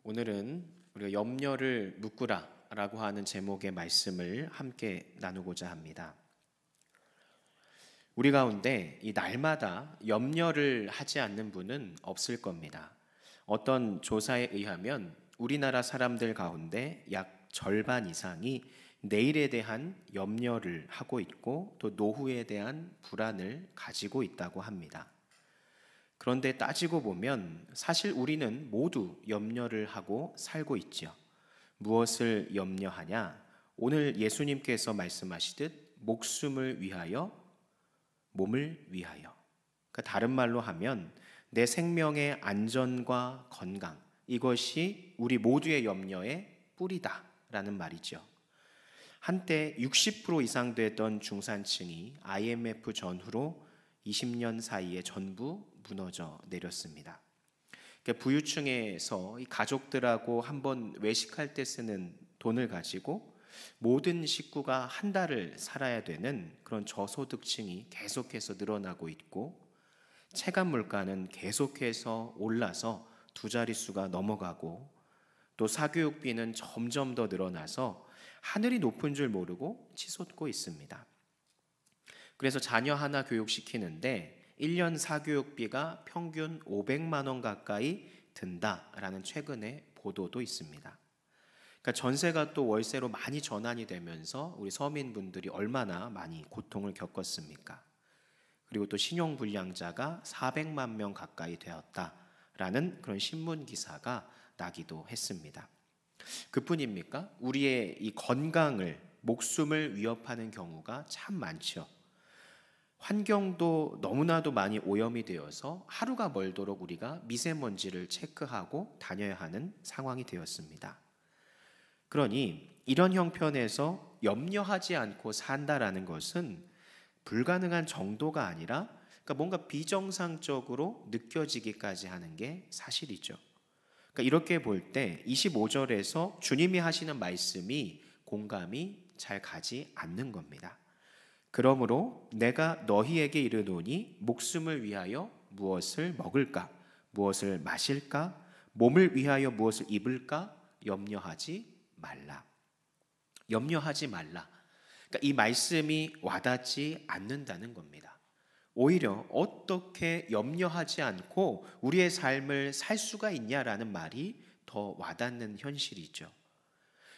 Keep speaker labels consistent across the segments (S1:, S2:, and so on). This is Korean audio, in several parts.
S1: 오늘은 우리가 염려를 묶으라 라고 하는 제목의 말씀을 함께 나누고자 합니다. 우리 가운데 이 날마다 염려를 하지 않는 분은 없을 겁니다. 어떤 조사에 의하면 우리나라 사람들 가운데 약 절반 이상이 내일에 대한 염려를 하고 있고 또 노후에 대한 불안을 가지고 있다고 합니다. 그런데 따지고 보면 사실 우리는 모두 염려를 하고 살고 있죠. 무엇을 염려하냐? 오늘 예수님께서 말씀하시듯 목숨을 위하여, 몸을 위하여. 그러니까 다른 말로 하면 내 생명의 안전과 건강, 이것이 우리 모두의 염려의 뿌리다라는 말이죠. 한때 60% 이상 되던 중산층이 IMF 전후로 20년 사이에 전부 무너져 내렸습니다. 그러니까 부유층에서 이 가족들하고 한번 외식할 때 쓰는 돈을 가지고 모든 식구가 한 달을 살아야 되는 그런 저소득층이 계속해서 늘어나고 있고, 체감 물가는 계속해서 올라서 두 자릿수가 넘어가고, 또 사교육비는 점점 더 늘어나서 하늘이 높은 줄 모르고 치솟고 있습니다. 그래서 자녀 하나 교육시키는데 1년 사교육비가 평균 500만 원 가까이 든다라는 최근의 보도도 있습니다. 그러니까 전세가 또 월세로 많이 전환이 되면서 우리 서민분들이 얼마나 많이 고통을 겪었습니까? 그리고 또 신용불량자가 400만 명 가까이 되었다라는 그런 신문 기사가 나기도 했습니다. 그뿐입니까? 우리의 이 건강을, 목숨을 위협하는 경우가 참 많죠. 환경도 너무나도 많이 오염이 되어서 하루가 멀도록 우리가 미세먼지를 체크하고 다녀야 하는 상황이 되었습니다. 그러니 이런 형편에서 염려하지 않고 산다라는 것은 불가능한 정도가 아니라 그러니까 뭔가 비정상적으로 느껴지기까지 하는 게 사실이죠. 그러니까 이렇게 볼 때 25절에서 주님이 하시는 말씀이 공감이 잘 가지 않는 겁니다. 그러므로 내가 너희에게 이르노니 목숨을 위하여 무엇을 먹을까? 무엇을 마실까? 몸을 위하여 무엇을 입을까? 염려하지 말라. 염려하지 말라. 그러니까 이 말씀이 와닿지 않는다는 겁니다. 오히려 어떻게 염려하지 않고 우리의 삶을 살 수가 있냐라는 말이 더 와닿는 현실이죠.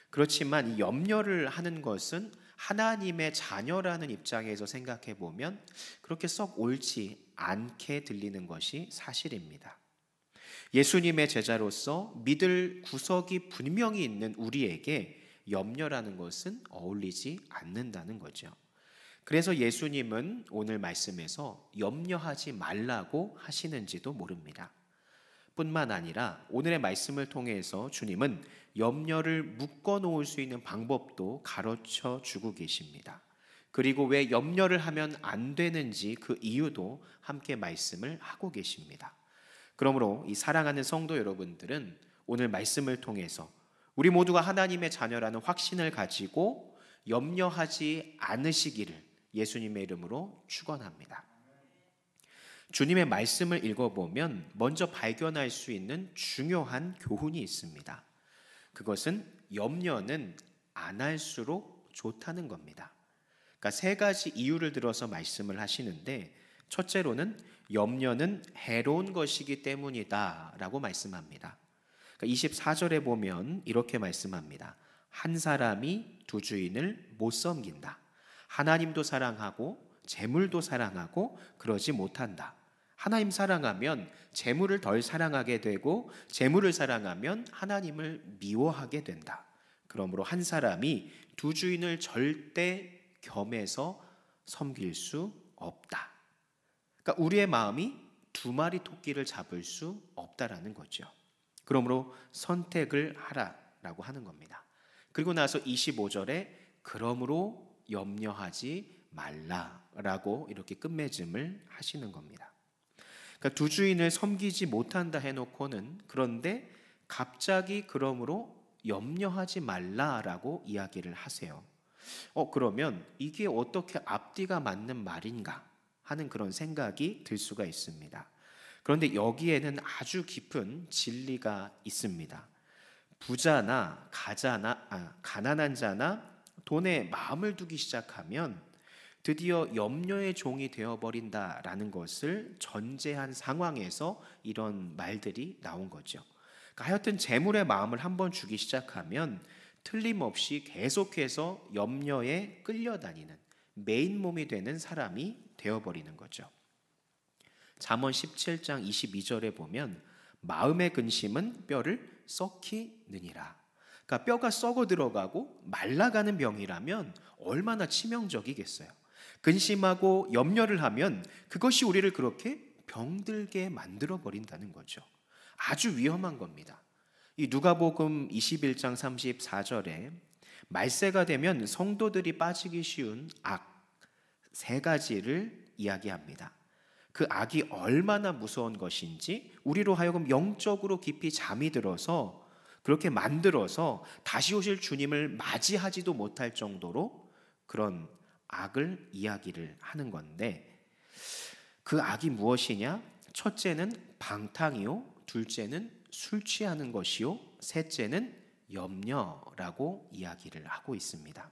S1: 그렇지만 이 염려를 하는 것은 하나님의 자녀라는 입장에서 생각해 보면 그렇게 썩 옳지 않게 들리는 것이 사실입니다. 예수님의 제자로서 믿을 구석이 분명히 있는 우리에게 염려라는 것은 어울리지 않는다는 거죠. 그래서 예수님은 오늘 말씀에서 염려하지 말라고 하시는지도 모릅니다. 뿐만 아니라 오늘의 말씀을 통해서 주님은 염려를 묶어 놓을 수 있는 방법도 가르쳐 주고 계십니다. 그리고 왜 염려를 하면 안 되는지 그 이유도 함께 말씀을 하고 계십니다. 그러므로 이 사랑하는 성도 여러분들은 오늘 말씀을 통해서 우리 모두가 하나님의 자녀라는 확신을 가지고 염려하지 않으시기를 예수님의 이름으로 축원합니다. 주님의 말씀을 읽어보면 먼저 발견할 수 있는 중요한 교훈이 있습니다. 그것은 염려는 안 할수록 좋다는 겁니다. 그러니까 세 가지 이유를 들어서 말씀을 하시는데, 첫째로는 염려는 해로운 것이기 때문이다 라고 말씀합니다. 그러니까 24절에 보면 이렇게 말씀합니다. 한 사람이 두 주인을 못 섬긴다. 하나님도 사랑하고 재물도 사랑하고 그러지 못한다. 하나님 사랑하면 재물을 덜 사랑하게 되고 재물을 사랑하면 하나님을 미워하게 된다. 그러므로 한 사람이 두 주인을 절대 겸해서 섬길 수 없다. 그러니까 우리의 마음이 두 마리 토끼를 잡을 수 없다라는 거죠. 그러므로 선택을 하라라고 하는 겁니다. 그리고 나서 25절에 그러므로 염려하지 말라라고 이렇게 끝맺음을 하시는 겁니다. 그러니까 두 주인을 섬기지 못한다 해놓고는 그런데 갑자기 그러므로 염려하지 말라라고 이야기를 하세요. 그러면 이게 어떻게 앞뒤가 맞는 말인가 하는 그런 생각이 들 수가 있습니다. 그런데 여기에는 아주 깊은 진리가 있습니다. 부자나 가난한 자나 돈에 마음을 두기 시작하면 드디어 염려의 종이 되어버린다라는 것을 전제한 상황에서 이런 말들이 나온 거죠. 그러니까 하여튼 재물의 마음을 한번 주기 시작하면 틀림없이 계속해서 염려에 끌려다니는 메인 몸이 되는 사람이 되어버리는 거죠. 잠언 17장 22절에 보면 마음의 근심은 뼈를 썩히느니라. 그러니까 뼈가 썩어 들어가고 말라가는 병이라면 얼마나 치명적이겠어요. 근심하고 염려를 하면 그것이 우리를 그렇게 병들게 만들어 버린다는 거죠. 아주 위험한 겁니다. 이 누가복음 21장 34절에 말세가 되면 성도들이 빠지기 쉬운 악 세 가지를 이야기합니다. 그 악이 얼마나 무서운 것인지 우리로 하여금 영적으로 깊이 잠이 들어서 그렇게 만들어서 다시 오실 주님을 맞이하지도 못할 정도로 그런 악을 이야기를 하는 건데, 그 악이 무엇이냐? 첫째는 방탕이요, 둘째는 술 취하는 것이요, 셋째는 염려라고 이야기를 하고 있습니다.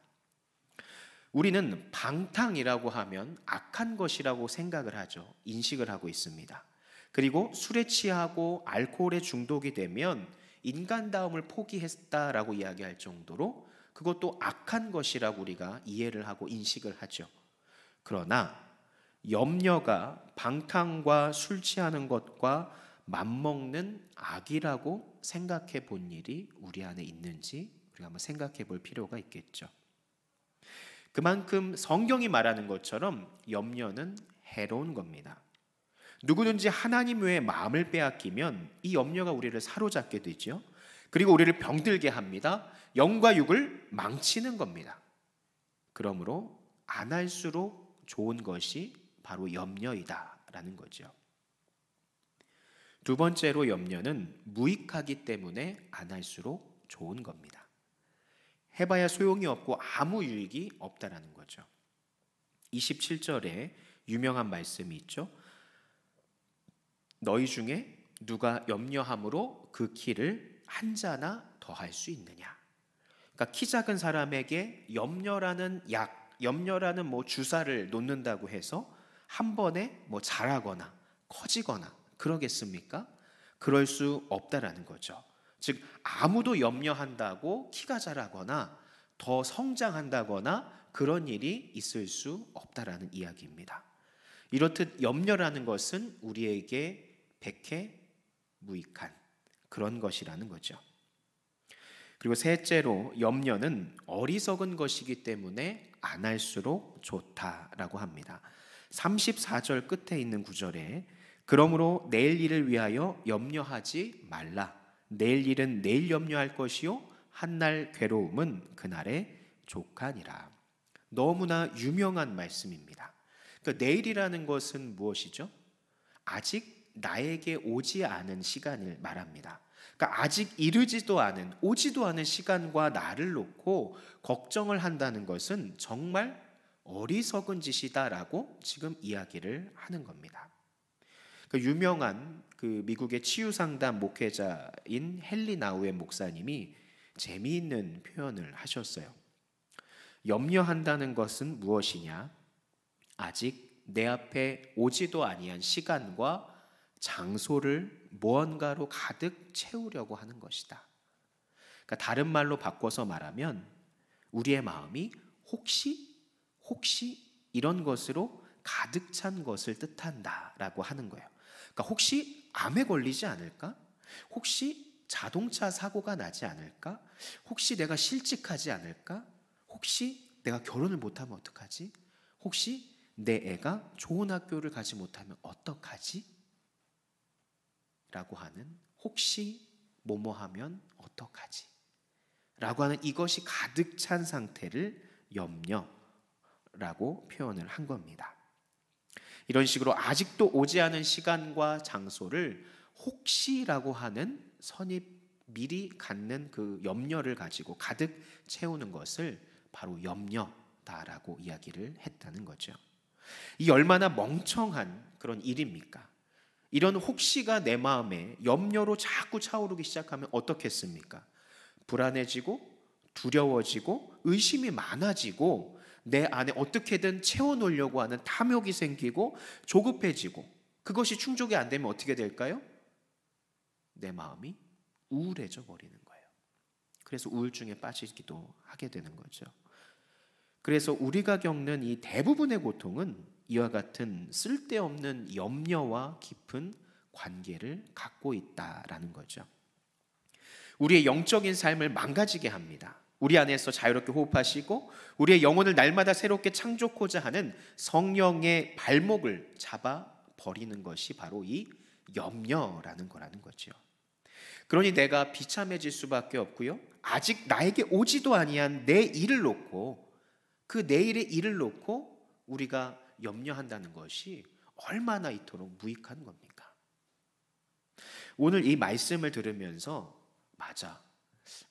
S1: 우리는 방탕이라고 하면 악한 것이라고 생각을 하죠. 인식을 하고 있습니다. 그리고 술에 취하고 알코올에 중독이 되면 인간다움을 포기했다라고 이야기할 정도로 그것도 악한 것이라고 우리가 이해를 하고 인식을 하죠. 그러나 염려가 방탕과 술 취하는 것과 맞먹는 악이라고 생각해 본 일이 우리 안에 있는지 우리가 한번 생각해 볼 필요가 있겠죠. 그만큼 성경이 말하는 것처럼 염려는 해로운 겁니다. 누구든지 하나님 외에 마음을 빼앗기면 이 염려가 우리를 사로잡게 되죠. 그리고 우리를 병들게 합니다. 영과 육을 망치는 겁니다. 그러므로 안 할수록 좋은 것이 바로 염려이다라는 거죠. 두 번째로 염려는 무익하기 때문에 안 할수록 좋은 겁니다. 해봐야 소용이 없고 아무 유익이 없다라는 거죠. 27절에 유명한 말씀이 있죠. 너희 중에 누가 염려함으로 그 키를 한 자나 더할 수 있느냐. 그러니까 키 작은 사람에게 염려라는 약, 염려라는 주사를 놓는다고 해서 한 번에 자라거나 커지거나 그러겠습니까? 그럴 수 없다라는 거죠. 즉 아무도 염려한다고 키가 자라거나 더 성장한다거나 그런 일이 있을 수 없다라는 이야기입니다. 이렇듯 염려라는 것은 우리에게 백해 무익한 그런 것이라는 거죠. 그리고 셋째로 염려는 어리석은 것이기 때문에 안 할수록 좋다라고 합니다. 34절 끝에 있는 구절에 그러므로 내일 일을 위하여 염려하지 말라. 내일 일은 내일 염려할 것이요 한날 괴로움은 그날에 족하니라. 너무나 유명한 말씀입니다. 그러니까 내일이라는 것은 무엇이죠? 아직 나에게 오지 않은 시간을 말합니다. 그러니까 아직 이르지도 않은, 오지도 않은 시간과 나를 놓고 걱정을 한다는 것은 정말 어리석은 짓이다라고 지금 이야기를 하는 겁니다. 그 유명한 미국의 치유상담 목회자인 헨리 나우의 목사님이 재미있는 표현을 하셨어요. 염려한다는 것은 무엇이냐? 아직 내 앞에 오지도 아니한 시간과 장소를 무언가로 가득 채우려고 하는 것이다. 그러니까 다른 말로 바꿔서 말하면 우리의 마음이 혹시 이런 것으로 가득 찬 것을 뜻한다라고 하는 거예요. 그러니까 혹시 암에 걸리지 않을까? 혹시 자동차 사고가 나지 않을까? 혹시 내가 실직하지 않을까? 혹시 내가 결혼을 못하면 어떡하지? 혹시 내 애가 좋은 학교를 가지 못하면 어떡하지? 라고 하는 혹시 뭐뭐하면 어떡하지? 라고 하는 이것이 가득 찬 상태를 염려라고 표현을 한 겁니다. 이런 식으로 아직도 오지 않은 시간과 장소를 혹시라고 하는 선입 미리 갖는 그 염려를 가지고 가득 채우는 것을 바로 염려다라고 이야기를 했다는 거죠. 이 얼마나 멍청한 그런 일입니까? 이런 혹시가 내 마음에 염려로 자꾸 차오르기 시작하면 어떻겠습니까? 불안해지고 두려워지고 의심이 많아지고 내 안에 어떻게든 채워놓으려고 하는 탐욕이 생기고 조급해지고 그것이 충족이 안 되면 어떻게 될까요? 내 마음이 우울해져 버리는 거예요. 그래서 우울증에 빠지기도 하게 되는 거죠. 그래서 우리가 겪는 이 대부분의 고통은 이와 같은 쓸데없는 염려와 깊은 관계를 갖고 있다라는 거죠. 우리의 영적인 삶을 망가지게 합니다. 우리 안에서 자유롭게 호흡하시고 우리의 영혼을 날마다 새롭게 창조하고자 하는 성령의 발목을 잡아 버리는 것이 바로 이 염려라는 거라는 거죠. 그러니 내가 비참해질 수밖에 없고요. 아직 나에게 오지도 아니한 내 일을 놓고 그 내일의 일을 놓고 우리가 염려한다는 것이 얼마나 이토록 무익한 겁니까? 오늘 이 말씀을 들으면서 맞아,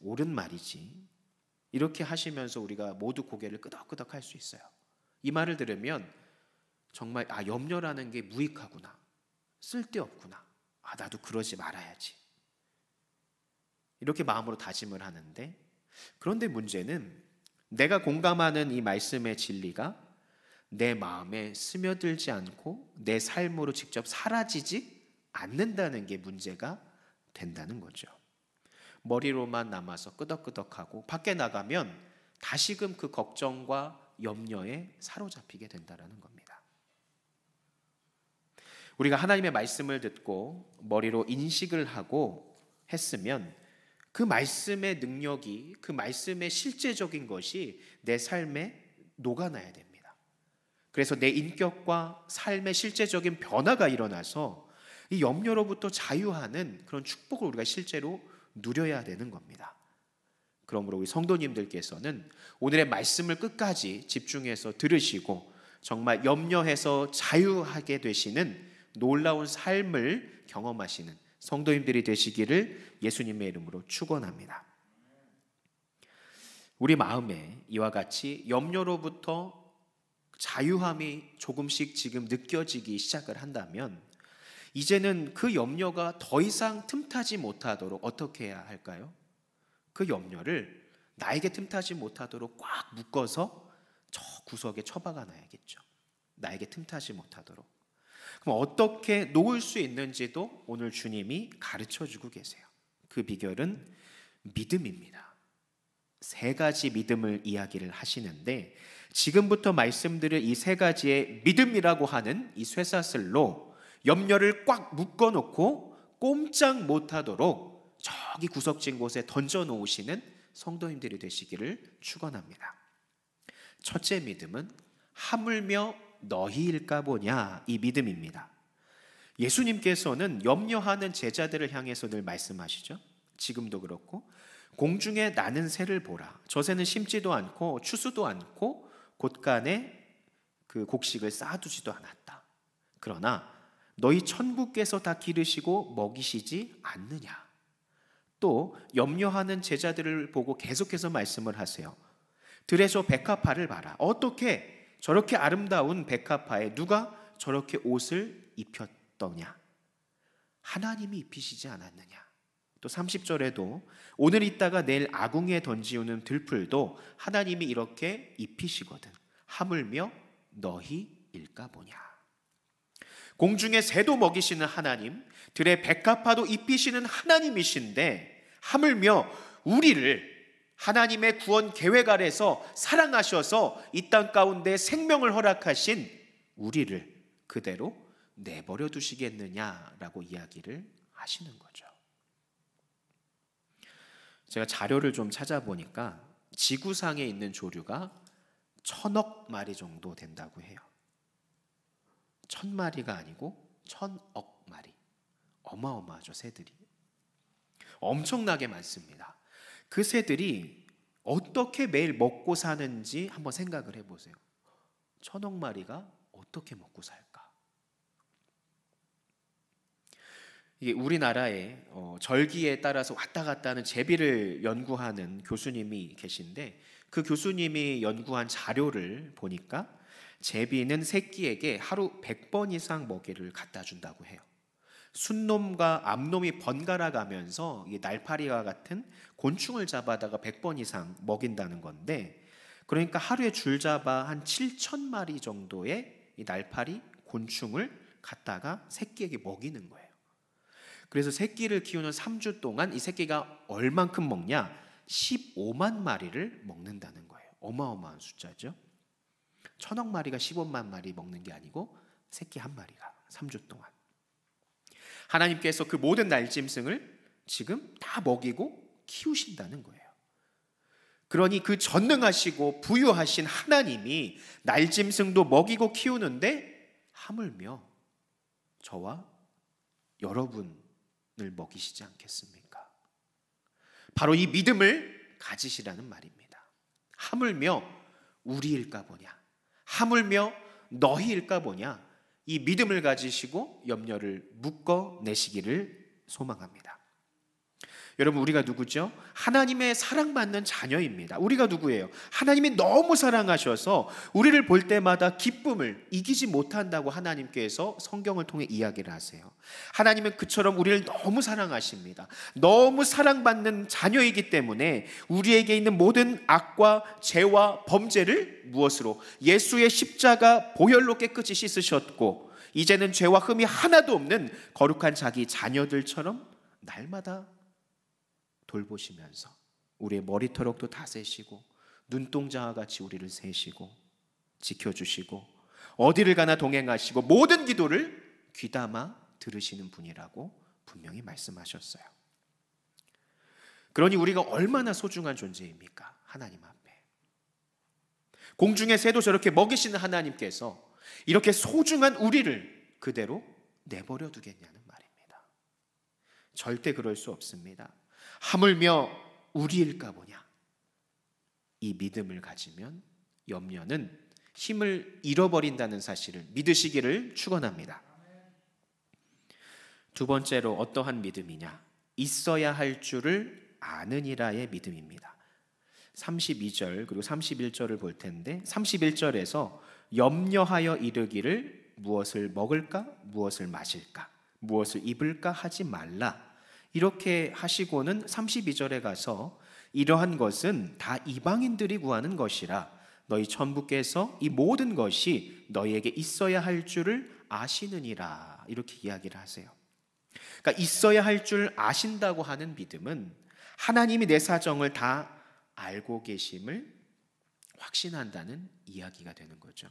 S1: 옳은 말이지, 이렇게 하시면서 우리가 모두 고개를 끄덕끄덕 할 수 있어요. 이 말을 들으면 정말 염려라는 게 무익하구나, 쓸데없구나, 나도 그러지 말아야지, 이렇게 마음으로 다짐을 하는데, 그런데 문제는 내가 공감하는 이 말씀의 진리가 내 마음에 스며들지 않고 내 삶으로 직접 사라지지 않는다는 게 문제가 된다는 거죠. 머리로만 남아서 끄덕끄덕하고 밖에 나가면 다시금 그 걱정과 염려에 사로잡히게 된다는 겁니다. 우리가 하나님의 말씀을 듣고 머리로 인식을 하고 했으면 그 말씀의 능력이, 그 말씀의 실제적인 것이 내 삶에 녹아나야 됩니다. 그래서 내 인격과 삶의 실제적인 변화가 일어나서 이 염려로부터 자유하는 그런 축복을 우리가 실제로 누려야 되는 겁니다. 그러므로 우리 성도님들께서는 오늘의 말씀을 끝까지 집중해서 들으시고 정말 염려해서 자유하게 되시는 놀라운 삶을 경험하시는 성도님들이 되시기를 예수님의 이름으로 축원합니다. 우리 마음에 이와 같이 염려로부터 자유함이 조금씩 지금 느껴지기 시작을 한다면 이제는 그 염려가 더 이상 틈타지 못하도록 어떻게 해야 할까요? 그 염려를 나에게 틈타지 못하도록 꽉 묶어서 저 구석에 처박아 놔야겠죠. 나에게 틈타지 못하도록. 그럼 어떻게 놓을 수 있는지도 오늘 주님이 가르쳐주고 계세요. 그 비결은 믿음입니다. 3가지 믿음을 이야기를 하시는데 지금부터 말씀드릴 이 3가지의 믿음이라고 하는 이 쇠사슬로 염려를 꽉 묶어놓고 꼼짝 못하도록 저기 구석진 곳에 던져놓으시는 성도님들이 되시기를 축원합니다. 첫째 믿음은 하물며 너희일까 보냐, 이 믿음입니다. 예수님께서는 염려하는 제자들을 향해서 늘 말씀하시죠. 지금도 그렇고 공중에 나는 새를 보라. 저 새는 심지도 않고 추수도 않고 곳간에 그 곡식을 쌓아두지도 않았다. 그러나 너희 천부께서 다 기르시고 먹이시지 않느냐. 또 염려하는 제자들을 보고 계속해서 말씀을 하세요. 들에서 백합화를 봐라. 어떻게 저렇게 아름다운 백합화에 누가 저렇게 옷을 입혔더냐. 하나님이 입히시지 않았느냐. 또 30절에도 오늘 있다가 내일 아궁이에 던지우는 들풀도 하나님이 이렇게 입히시거든. 하물며 너희일까 보냐. 공중의 새도 먹이시는 하나님, 들의 백합화도 입히시는 하나님이신데 하물며 우리를 하나님의 구원 계획 아래서 사랑하셔서 이 땅 가운데 생명을 허락하신 우리를 그대로 내버려 두시겠느냐라고 이야기를 하시는 거죠. 제가 자료를 좀 찾아보니까 지구상에 있는 조류가 1000억 마리 정도 된다고 해요. 1000마리가 아니고 1000억 마리. 어마어마하죠, 새들이. 엄청나게 많습니다. 그 새들이 어떻게 매일 먹고 사는지 한번 생각을 해보세요. 1000억 마리가 어떻게 먹고 살까? 이게 우리나라에 절기에 따라서 왔다 갔다 하는 제비를 연구하는 교수님이 계신데 그 교수님이 연구한 자료를 보니까 제비는 새끼에게 하루 100번 이상 먹이를 갖다 준다고 해요. 순놈과 암놈이 번갈아 가면서 이 날파리와 같은 곤충을 잡아다가 100번 이상 먹인다는 건데, 그러니까 하루에 줄잡아 한 7,000마리 정도의 이 날파리 곤충을 갖다가 새끼에게 먹이는 거예요. 그래서 새끼를 키우는 3주 동안 이 새끼가 얼만큼 먹냐? 15만 마리를 먹는다는 거예요. 어마어마한 숫자죠. 1,000억 마리가 15만 마리 먹는 게 아니고 새끼 한 마리가 3주 동안. 하나님께서 그 모든 날짐승을 지금 다 먹이고 키우신다는 거예요. 그러니 그 전능하시고 부유하신 하나님이 날짐승도 먹이고 키우는데 하물며 저와 여러분을 먹이시지 않겠습니까? 바로 이 믿음을 가지시라는 말입니다. 하물며 우리일까 보냐, 하물며 너희일까 보냐, 이 믿음을 가지시고 염려를 묶어내시기를 소망합니다. 여러분, 우리가 누구죠? 하나님의 사랑받는 자녀입니다. 우리가 누구예요? 하나님이 너무 사랑하셔서 우리를 볼 때마다 기쁨을 이기지 못한다고 하나님께서 성경을 통해 이야기를 하세요. 하나님은 그처럼 우리를 너무 사랑하십니다. 너무 사랑받는 자녀이기 때문에 우리에게 있는 모든 악과 죄와 범죄를 무엇으로? 예수의 십자가 보혈로 깨끗이 씻으셨고, 이제는 죄와 흠이 하나도 없는 거룩한 자기 자녀들처럼 날마다 돌보시면서 우리의 머리털옥도 다 세시고 눈동자와 같이 우리를 세시고 지켜주시고 어디를 가나 동행하시고 모든 기도를 귀담아 들으시는 분이라고 분명히 말씀하셨어요. 그러니 우리가 얼마나 소중한 존재입니까? 하나님 앞에. 공중의 새도 저렇게 먹이시는 하나님께서 이렇게 소중한 우리를 그대로 내버려 두겠냐는 말입니다. 절대 그럴 수 없습니다. 하물며 우리일까 보냐. 이 믿음을 가지면 염려는 힘을 잃어버린다는 사실을 믿으시기를 축원합니다. 두 번째로 어떠한 믿음이냐? 있어야 할 줄을 아느니라의 믿음입니다. 32절 그리고 31절을 볼 텐데, 31절에서 염려하여 이르기를 무엇을 먹을까? 무엇을 마실까? 무엇을 입을까? 하지 말라. 이렇게 하시고는 32절에 가서 이러한 것은 다 이방인들이 구하는 것이라 너희 천부께서 이 모든 것이 너희에게 있어야 할 줄을 아시느니라. 이렇게 이야기를 하세요. 그러니까 있어야 할 줄 아신다고 하는 믿음은 하나님이 내 사정을 다 알고 계심을 확신한다는 이야기가 되는 거죠.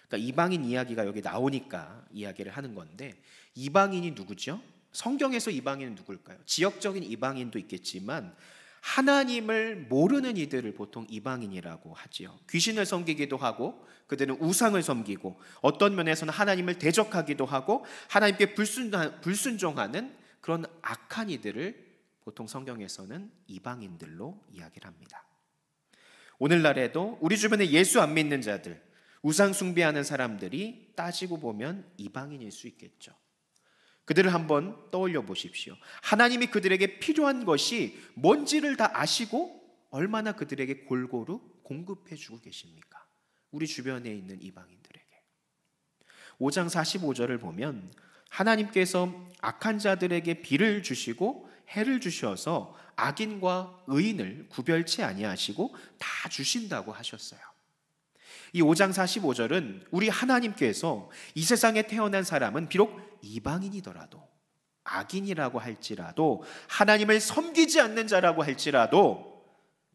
S1: 그러니까 이방인 이야기가 여기 나오니까 이야기를 하는 건데, 이방인이 누구죠? 성경에서 이방인은 누굴까요? 지역적인 이방인도 있겠지만 하나님을 모르는 이들을 보통 이방인이라고 하지요. 귀신을 섬기기도 하고 그들은 우상을 섬기고 어떤 면에서는 하나님을 대적하기도 하고 하나님께 불순종하는 그런 악한 이들을 보통 성경에서는 이방인들로 이야기를 합니다. 오늘날에도 우리 주변에 예수 안 믿는 자들, 우상 숭배하는 사람들이 따지고 보면 이방인일 수 있겠죠. 그들을 한번 떠올려 보십시오. 하나님이 그들에게 필요한 것이 뭔지를 다 아시고 얼마나 그들에게 골고루 공급해 주고 계십니까? 우리 주변에 있는 이방인들에게. 5장 45절을 보면 하나님께서 악한 자들에게 비를 주시고 해를 주셔서 악인과 의인을 구별치 아니하시고 다 주신다고 하셨어요. 이 5장 45절은 우리 하나님께서 이 세상에 태어난 사람은 비록 이방인이더라도, 악인이라고 할지라도, 하나님을 섬기지 않는 자라고 할지라도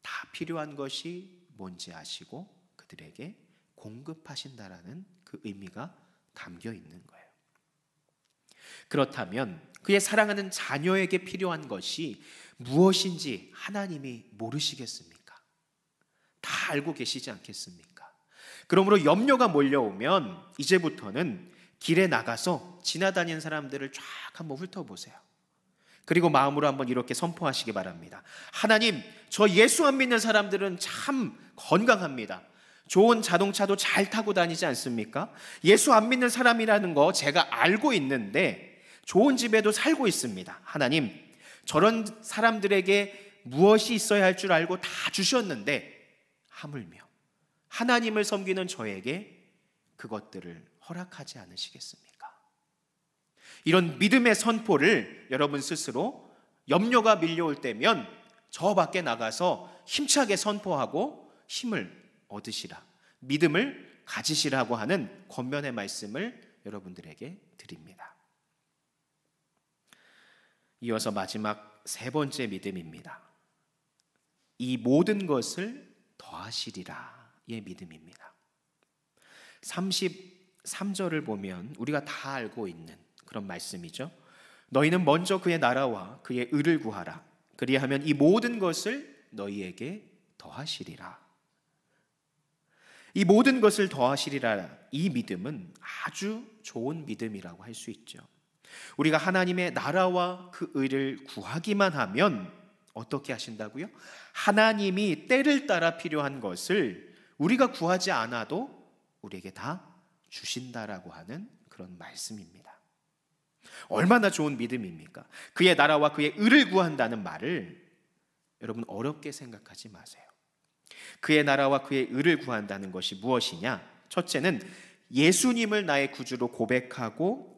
S1: 다 필요한 것이 뭔지 아시고 그들에게 공급하신다라는 그 의미가 담겨 있는 거예요. 그렇다면 그의 사랑하는 자녀에게 필요한 것이 무엇인지 하나님이 모르시겠습니까? 다 알고 계시지 않겠습니까? 그러므로 염려가 몰려오면 이제부터는 길에 나가서 지나다니는 사람들을 쫙 한번 훑어보세요. 그리고 마음으로 한번 이렇게 선포하시기 바랍니다. 하나님, 저 예수 안 믿는 사람들은 참 건강합니다. 좋은 자동차도 잘 타고 다니지 않습니까? 예수 안 믿는 사람이라는 거 제가 알고 있는데 좋은 집에도 살고 있습니다. 하나님, 저런 사람들에게 무엇이 있어야 할 줄 알고 다 주셨는데 하물며 하나님을 섬기는 저에게 그것들을 허락하지 않으시겠습니까? 이런 믿음의 선포를 여러분 스스로 염려가 밀려올 때면 저 밖에 나가서 힘차게 선포하고 힘을 얻으시라, 믿음을 가지시라고 하는 권면의 말씀을 여러분들에게 드립니다. 이어서 마지막 세 번째 믿음입니다. 이 모든 것을 더하시리라의 믿음입니다. 33절을 보면 우리가 다 알고 있는 그런 말씀이죠. 너희는 먼저 그의 나라와 그의 의를 구하라. 그리하면 이 모든 것을 너희에게 더하시리라. 이 모든 것을 더하시리라, 이 믿음은 아주 좋은 믿음이라고 할 수 있죠. 우리가 하나님의 나라와 그 의를 구하기만 하면 어떻게 하신다고요? 하나님이 때를 따라 필요한 것을 우리가 구하지 않아도 우리에게 다 주신다라고 하는 그런 말씀입니다. 얼마나 좋은 믿음입니까? 그의 나라와 그의 의를 구한다는 말을 여러분 어렵게 생각하지 마세요. 그의 나라와 그의 의를 구한다는 것이 무엇이냐? 첫째는 예수님을 나의 구주로 고백하고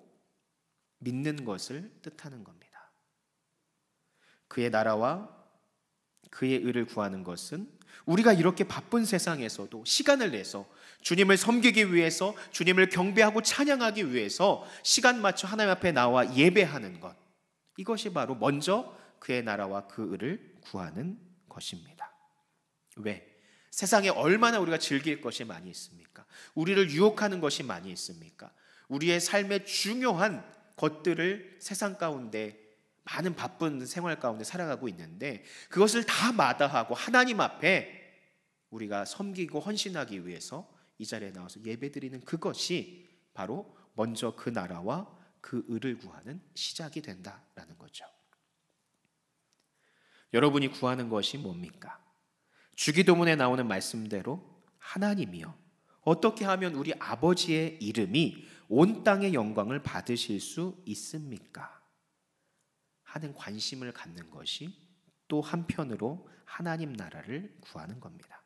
S1: 믿는 것을 뜻하는 겁니다. 그의 나라와 그의 의를 구하는 것은 우리가 이렇게 바쁜 세상에서도 시간을 내서 주님을 섬기기 위해서, 주님을 경배하고 찬양하기 위해서 시간 맞춰 하나님 앞에 나와 예배하는 것, 이것이 바로 먼저 그의 나라와 그 의를 구하는 것입니다. 왜? 세상에 얼마나 우리가 즐길 것이 많이 있습니까? 우리를 유혹하는 것이 많이 있습니까? 우리의 삶의 중요한 것들을 세상 가운데, 많은 바쁜 생활 가운데 살아가고 있는데, 그것을 다 마다하고 하나님 앞에 우리가 섬기고 헌신하기 위해서 이 자리에 나와서 예배드리는 그것이 바로 먼저 그 나라와 그 의를 구하는 시작이 된다라는 거죠. 여러분이 구하는 것이 뭡니까? 주기도문에 나오는 말씀대로 하나님이여, 어떻게 하면 우리 아버지의 이름이 온 땅의 영광을 받으실 수 있습니까? 하는 관심을 갖는 것이 또 한편으로 하나님 나라를 구하는 겁니다.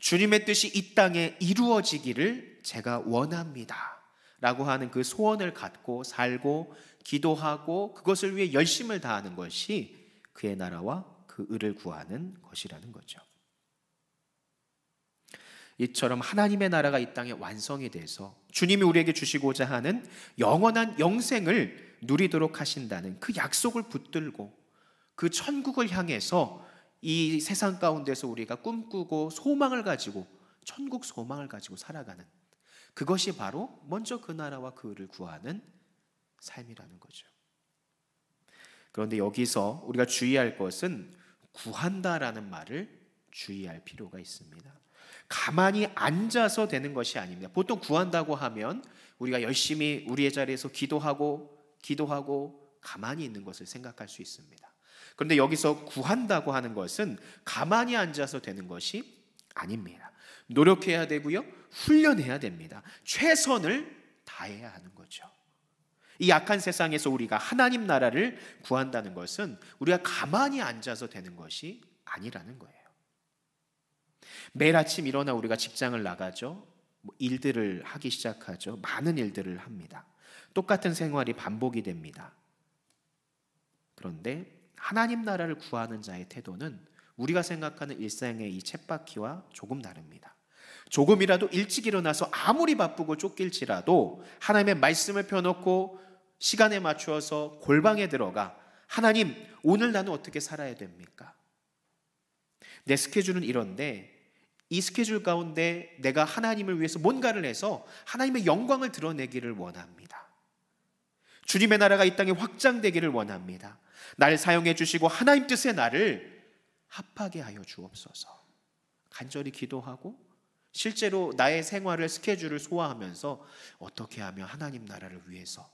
S1: 주님의 뜻이 이 땅에 이루어지기를 제가 원합니다 라고 하는 그 소원을 갖고 살고 기도하고 그것을 위해 열심을 다하는 것이 그의 나라와 그 의를 구하는 것이라는 거죠. 이처럼 하나님의 나라가 이 땅에 완성이 돼서 주님이 우리에게 주시고자 하는 영원한 영생을 누리도록 하신다는 그 약속을 붙들고 그 천국을 향해서 이 세상 가운데서 우리가 꿈꾸고 소망을 가지고, 천국 소망을 가지고 살아가는 그것이 바로 먼저 그 나라와 그 의를 구하는 삶이라는 거죠. 그런데 여기서 우리가 주의할 것은 구한다라는 말을 주의할 필요가 있습니다. 가만히 앉아서 되는 것이 아닙니다. 보통 구한다고 하면 우리가 열심히 우리의 자리에서 기도하고 가만히 있는 것을 생각할 수 있습니다. 그런데 여기서 구한다고 하는 것은 가만히 앉아서 되는 것이 아닙니다. 노력해야 되고요, 훈련해야 됩니다. 최선을 다해야 하는 거죠. 이 약한 세상에서 우리가 하나님 나라를 구한다는 것은 우리가 가만히 앉아서 되는 것이 아니라는 거예요. 매일 아침 일어나 우리가 직장을 나가죠. 일들을 하기 시작하죠. 많은 일들을 합니다. 똑같은 생활이 반복이 됩니다. 그런데 하나님 나라를 구하는 자의 태도는 우리가 생각하는 일상의 이 쳇바퀴와 조금 다릅니다. 조금이라도 일찍 일어나서 아무리 바쁘고 쫓길지라도 하나님의 말씀을 펴놓고 시간에 맞추어서 골방에 들어가, 하나님, 오늘 나는 어떻게 살아야 됩니까? 내 스케줄은 이런데 이 스케줄 가운데 내가 하나님을 위해서 뭔가를 해서 하나님의 영광을 드러내기를 원합니다. 주님의 나라가 이 땅에 확장되기를 원합니다. 나를 사용해 주시고 하나님 뜻의 나를 합하게 하여 주옵소서. 간절히 기도하고 실제로 나의 생활을, 스케줄을 소화하면서 어떻게 하면 하나님 나라를 위해서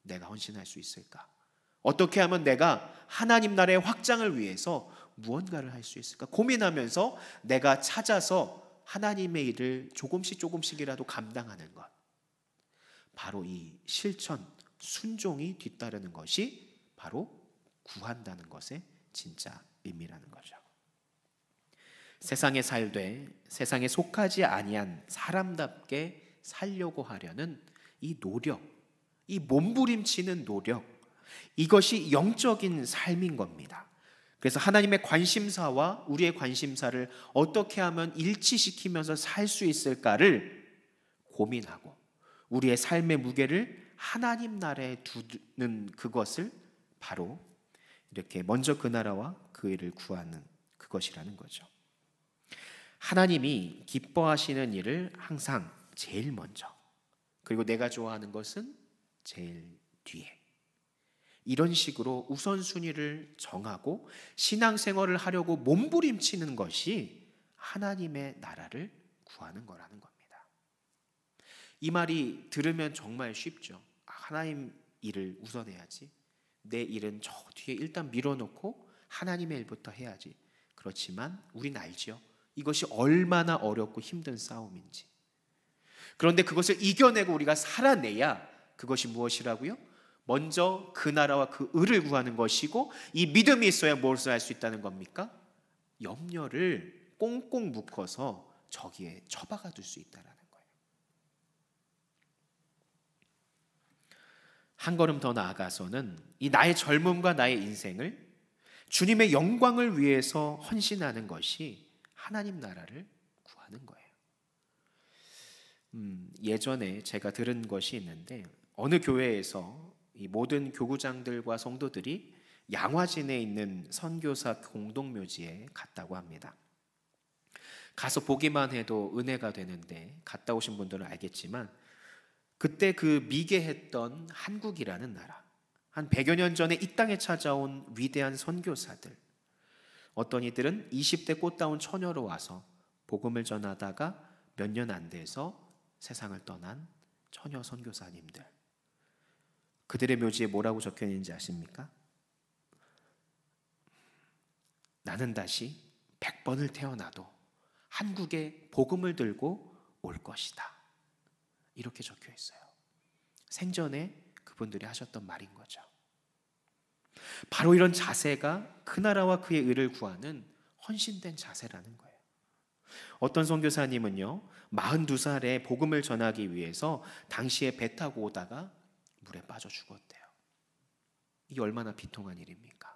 S1: 내가 헌신할 수 있을까? 어떻게 하면 내가 하나님 나라의 확장을 위해서 무언가를 할 수 있을까? 고민하면서 내가 찾아서 하나님의 일을 조금씩이라도 감당하는 것, 바로 이 실천, 순종이 뒤따르는 것이 바로 구한다는 것의 진짜 의미라는 거죠. 세상에 살되 세상에 속하지 아니한 사람답게 살려고 하려는 이 노력, 이 몸부림치는 노력, 이것이 영적인 삶인 겁니다. 그래서 하나님의 관심사와 우리의 관심사를 어떻게 하면 일치시키면서 살 수 있을까를 고민하고 우리의 삶의 무게를 하나님 나라에 두는 그것을 바로 이렇게 먼저 그 나라와 그 일을 구하는 그것이라는 거죠. 하나님이 기뻐하시는 일을 항상 제일 먼저, 그리고 내가 좋아하는 것은 제일 뒤에, 이런 식으로 우선순위를 정하고 신앙생활을 하려고 몸부림치는 것이 하나님의 나라를 구하는 거라는 겁니다. 이 말이 들으면 정말 쉽죠. 하나님 일을 우선해야지, 내 일은 저 뒤에 일단 밀어놓고 하나님의 일부터 해야지. 그렇지만 우린 알죠, 이것이 얼마나 어렵고 힘든 싸움인지. 그런데 그것을 이겨내고 우리가 살아내야 그것이 무엇이라고요? 먼저 그 나라와 그 의를 구하는 것이고, 이 믿음이 있어야 무엇을 할 수 있다는 겁니까? 염려를 꽁꽁 묶어서 저기에 처박아 둘 수 있다는 거예요. 한 걸음 더 나아가서는 이 나의 젊음과 나의 인생을 주님의 영광을 위해서 헌신하는 것이 하나님 나라를 구하는 거예요. 예전에 제가 들은 것이 있는데, 어느 교회에서 이 모든 교구장들과 성도들이 양화진에 있는 선교사 공동묘지에 갔다고 합니다. 가서 보기만 해도 은혜가 되는데, 갔다 오신 분들은 알겠지만 그때 그 미개했던 한국이라는 나라, 한 100여 년 전에 이 땅에 찾아온 위대한 선교사들, 어떤 이들은 20대 꽃다운 처녀로 와서 복음을 전하다가 몇 년 안 돼서 세상을 떠난 처녀 선교사님들, 그들의 묘지에 뭐라고 적혀 있는지 아십니까? 나는 다시 100번을 태어나도 한국에 복음을 들고 올 것이다, 이렇게 적혀 있어요. 생전에 그분들이 하셨던 말인 거죠. 바로 이런 자세가 그 나라와 그의 의를 구하는 헌신된 자세라는 거예요. 어떤 선교사님은요, 42살에 복음을 전하기 위해서 당시에 배 타고 오다가 물에 빠져 죽었대요. 이게 얼마나 비통한 일입니까?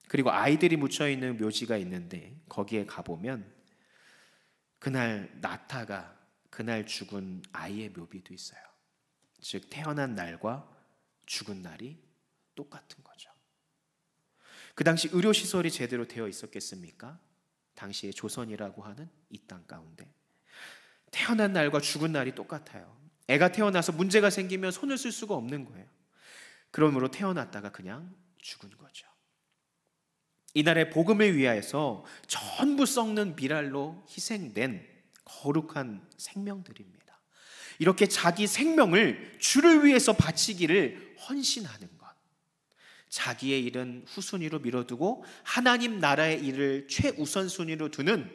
S1: 그리고 아이들이 묻혀있는 묘지가 있는데, 거기에 가보면 그날 나타가, 그날 죽은 아이의 묘비도 있어요. 즉 태어난 날과 죽은 날이 똑같은 거죠. 그 당시 의료시설이 제대로 되어 있었겠습니까? 당시에 조선이라고 하는 이 땅 가운데 태어난 날과 죽은 날이 똑같아요. 애가 태어나서 문제가 생기면 손을 쓸 수가 없는 거예요. 그러므로 태어났다가 그냥 죽은 거죠. 이날의 복음을 위하여서 전부 썩는 비랄로 희생된 거룩한 생명들입니다. 이렇게 자기 생명을 주를 위해서 바치기를 헌신하는 것, 자기의 일은 후순위로 밀어두고 하나님 나라의 일을 최우선순위로 두는,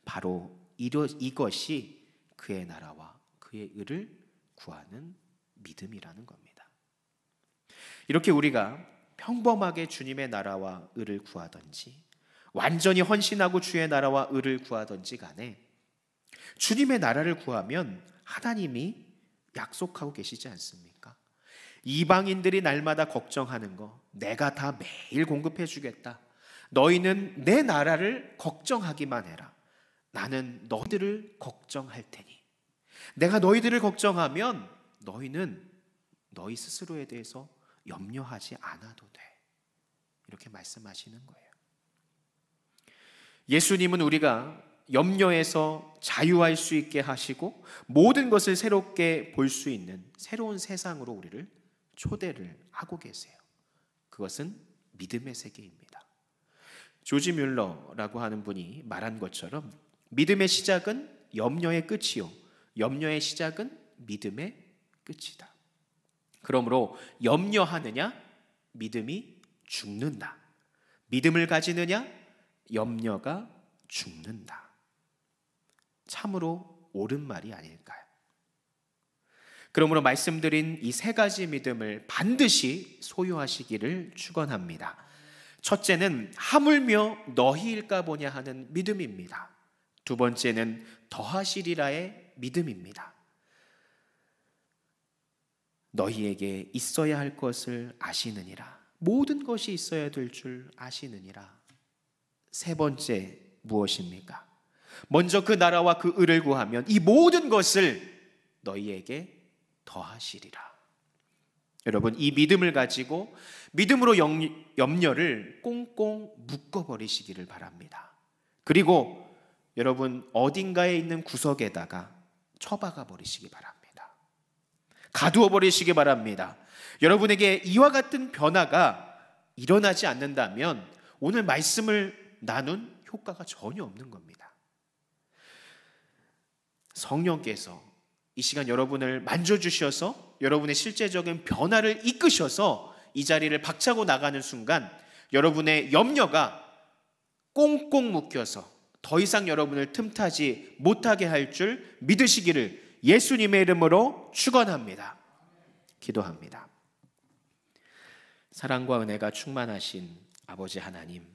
S1: 바로 이것이 그의 나라와 그의 의를 구하는 믿음이라는 겁니다. 이렇게 우리가 평범하게 주님의 나라와 의를 구하든지 완전히 헌신하고 주의 나라와 의를 구하든지 간에 주님의 나라를 구하면 하나님이 약속하고 계시지 않습니까? 이방인들이 날마다 걱정하는 거 내가 다 매일 공급해 주겠다. 너희는 내 나라를 걱정하기만 해라. 나는 너희들을 걱정할 테니. 내가 너희들을 걱정하면 너희는 너희 스스로에 대해서 염려하지 않아도 돼. 이렇게 말씀하시는 거예요. 예수님은 우리가 염려에서 자유할 수 있게 하시고 모든 것을 새롭게 볼 수 있는 새로운 세상으로 우리를 초대를 하고 계세요. 그것은 믿음의 세계입니다. 조지 뮬러라고 하는 분이 말한 것처럼 믿음의 시작은 염려의 끝이요, 염려의 시작은 믿음의 끝이다. 그러므로 염려하느냐? 믿음이 죽는다. 믿음을 가지느냐? 염려가 죽는다. 참으로 옳은 말이 아닐까요? 그러므로 말씀드린 이 세 가지 믿음을 반드시 소유하시기를 축원합니다. 첫째는 하물며 너희일까 보냐 하는 믿음입니다. 두 번째는 더하시리라의 믿음입니다. 너희에게 있어야 할 것을 아시느니라. 모든 것이 있어야 될 줄 아시느니라. 세 번째 무엇입니까? 먼저 그 나라와 그 의를 구하면 이 모든 것을 너희에게 더하시리라. 여러분, 이 믿음을 가지고 믿음으로 염려를 꽁꽁 묶어버리시기를 바랍니다. 그리고 여러분, 어딘가에 있는 구석에다가 처박아 버리시기 바랍니다. 가두어 버리시기 바랍니다. 여러분에게 이와 같은 변화가 일어나지 않는다면 오늘 말씀을 나눈 효과가 전혀 없는 겁니다. 성령께서 이 시간 여러분을 만져주셔서 여러분의 실제적인 변화를 이끄셔서 이 자리를 박차고 나가는 순간 여러분의 염려가 꽁꽁 묶여서 더 이상 여러분을 틈타지 못하게 할 줄 믿으시기를 예수님의 이름으로 축원합니다. 기도합니다. 사랑과 은혜가 충만하신 아버지 하나님,